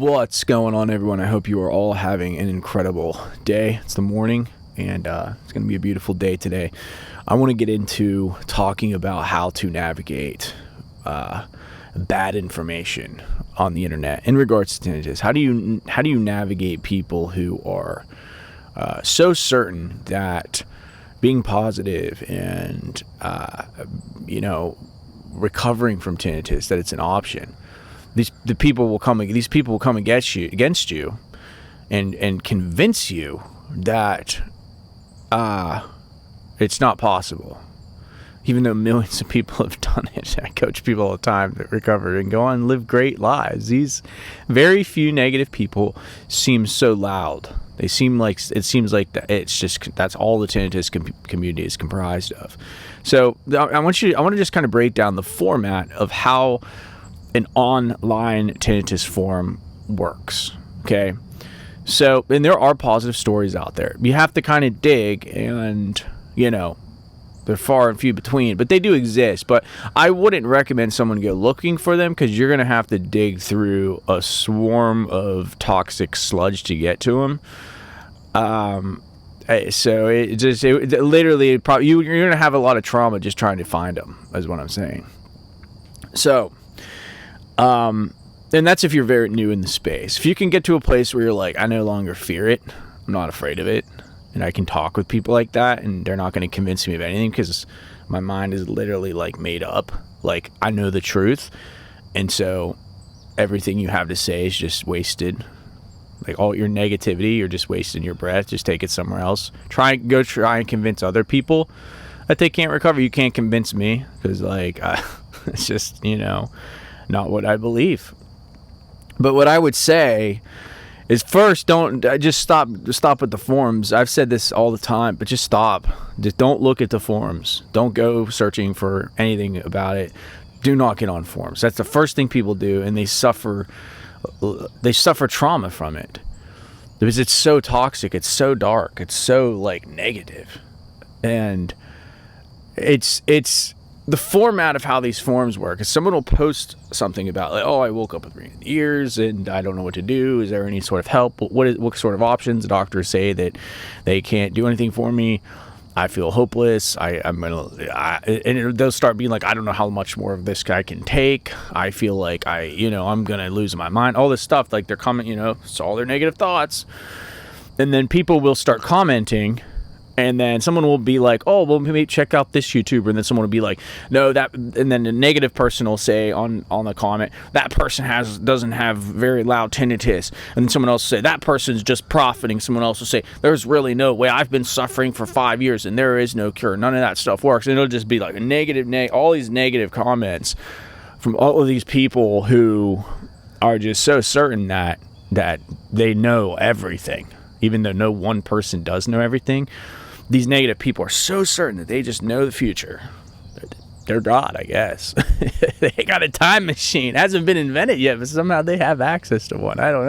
What's going on, everyone? I hope you are all having an incredible day. It's the morning, and it's going to be a beautiful day today. I want to get into talking about how to navigate bad information on the internet in regards to tinnitus. How do you navigate people who are so certain that being positive and recovering from tinnitus, that it's an option? These people will come against you and convince you that it's not possible, even though millions of people have done it. I coach people all the time that recover and go on and live great lives. These very few negative people seem so loud. It seems like that's all the tinnitus community is comprised of. So I want to just kind of break down the format of how an online tinnitus forum works. Okay. So, and there are positive stories out there. You have to kind of dig, and they're far and few between, but they do exist. But I wouldn't recommend someone go looking for them, because you're going to have to dig through a swarm of toxic sludge to get to them. So you're going to have a lot of trauma just trying to find them, is what I'm saying. So, and that's if you're very new in the space. If you can get to a place where you're like, I no longer fear it, I'm not afraid of it, and I can talk with people like that, and they're not going to convince me of anything, because my mind is literally like made up. Like, I know the truth, and so everything you have to say is just wasted. Like, all your negativity, you're just wasting your breath. Just take it somewhere else. Try and convince other people that they can't recover. You can't convince me, because it's just not what I believe. But what I would say is, first, just stop with the forums. I've said this all the time, but just stop. Just don't look at the forums. Don't go searching for anything about it. Do not get on forums. That's the first thing people do, and they suffer trauma from it, because it's so toxic, it's so dark, it's so negative. And it's the format of how these forums work is someone will post something about, I woke up with ringing ears and I don't know what to do. Is there any sort of help? What sort of options? The doctors say that they can't do anything for me. I feel hopeless. And they'll start being like, I don't know how much more of this guy can take. I feel like I'm gonna lose my mind. All this stuff, they're coming, it's all their negative thoughts. And then people will start commenting. And then someone will be like, oh, well, maybe check out this YouTuber. And then someone will be like, no, that. And then the negative person will say on the comment, that person doesn't have very loud tinnitus. And then someone else will say, that person's just profiting. Someone else will say, there's really no way. I've been suffering for 5 years and there is no cure. None of that stuff works. And it'll just be like all these negative comments from all of these people who are just so certain that they know everything, even though no one person does know everything. These negative people are so certain that they just know the future. They're God, I guess. They got a time machine. It hasn't been invented yet, but somehow they have access to one. I don't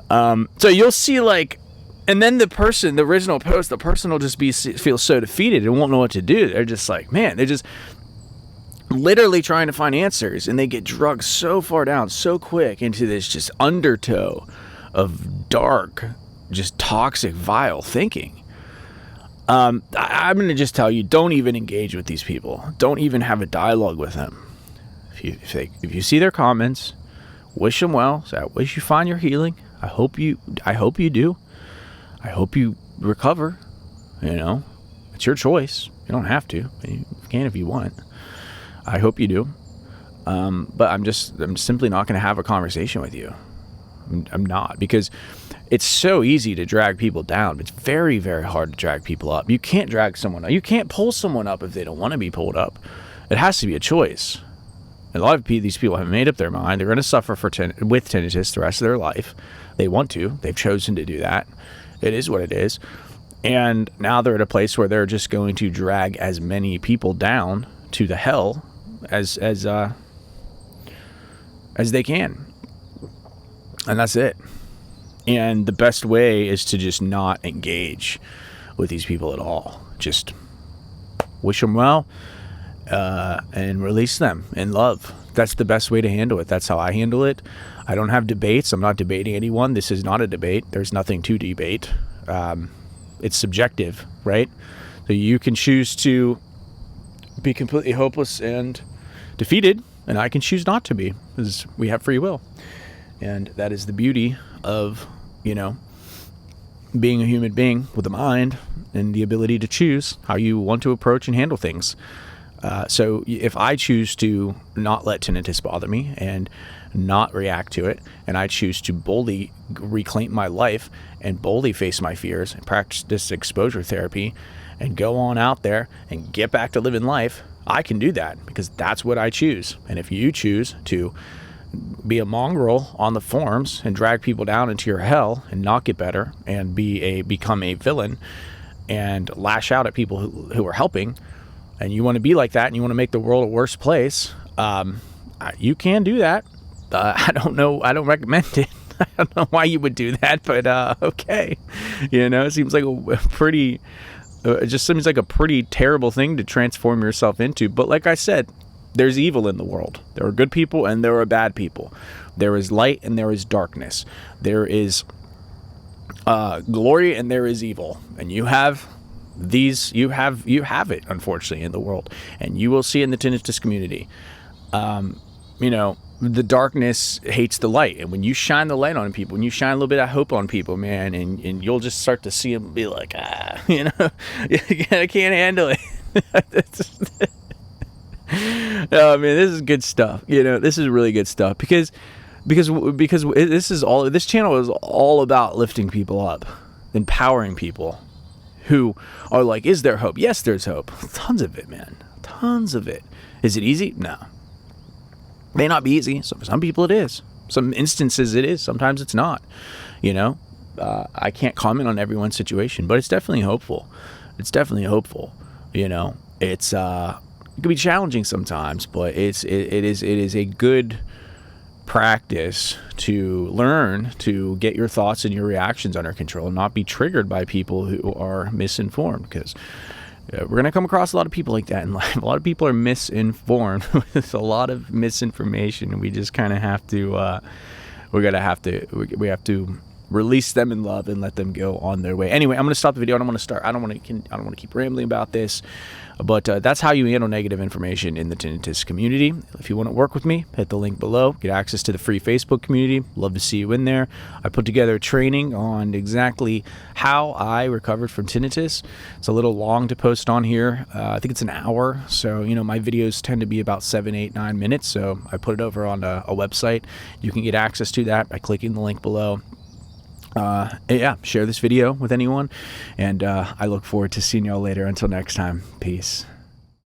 know. So you'll see, and then the original post, the person will just feel so defeated and won't know what to do. They're just like, man, they're just literally trying to find answers, and they get drugged so far down so quick into this just undertow of dark, just toxic, vile thinking. I'm going to just tell you, don't even engage with these people. Don't even have a dialogue with them. If you see their comments, wish them well. Say, I wish you find your healing. I hope you do. I hope you recover. It's your choice. You don't have to. You can if you want. I hope you do. But I'm simply not going to have a conversation with you. I'm not, because it's so easy to drag people down. It's very, very hard to drag people up. You can't drag someone up. You can't pull someone up if they don't want to be pulled up. It has to be a choice. A lot of these people have made up their mind. They're going to suffer with tinnitus the rest of their life. They want to. They've chosen to do that. It is what it is. And now they're at a place where they're just going to drag as many people down to the hell as they can. And that's it. And the best way is to just not engage with these people at all. Just wish them well, and release them in love. That's the best way to handle it. That's how I handle it. I don't have debates. I'm not debating anyone. This is not a debate. There's nothing to debate. It's subjective, right? So you can choose to be completely hopeless and defeated, and I can choose not to be, because we have free will. And that is the beauty of, being a human being with a mind and the ability to choose how you want to approach and handle things. So if I choose to not let tinnitus bother me and not react to it, and I choose to boldly reclaim my life and boldly face my fears and practice this exposure therapy and go on out there and get back to living life, I can do that because that's what I choose. And if you choose to be a mongrel on the forums and drag people down into your hell and not get better and become a villain and lash out at people who are helping, and you want to be like that and you want to make the world a worse place, you can do that. I don't know. I don't recommend it. I don't know why you would do that, but okay. It seems like it just seems like a pretty terrible thing to transform yourself into. But like I said, there's evil in the world. There are good people and there are bad people. There is light and there is darkness. There is glory and there is evil. And you have it, unfortunately, in the world. And you will see in the tinnitus community, the darkness hates the light. And when you shine the light on people, when you shine a little bit of hope on people, man, and you'll just start to see them be like, I can't handle it. Oh man, this is good stuff. This is really good stuff because this channel is all about lifting people up, empowering people who are like, is there hope? Yes, there's hope. Tons of it, man. Tons of it. Is it easy? No. May not be easy. So for some people it is. Some instances it is. Sometimes it's not. I can't comment on everyone's situation, but it's definitely hopeful. It's definitely hopeful. It's it can be challenging sometimes, but it is a good practice to learn to get your thoughts and your reactions under control and not be triggered by people who are misinformed, because we're going to come across a lot of people like that in life. A lot of people are misinformed with a lot of misinformation, and we just kind of have to we have to release them in love and let them go on their way. Anyway, I'm going to stop the video. I don't want to keep rambling about this, but that's how you handle negative information in the tinnitus community. If you want to work with me, hit the link below. Get access to the free Facebook community. Love to see you in there. I put together training on exactly how I recovered from tinnitus. It's a little long to post on here. I think it's an hour. So, my videos tend to be about 7, 8, 9 minutes. So I put it over on a website. You can get access to that by clicking the link below. Share this video with anyone, and I look forward to seeing y'all later. Until next time, peace.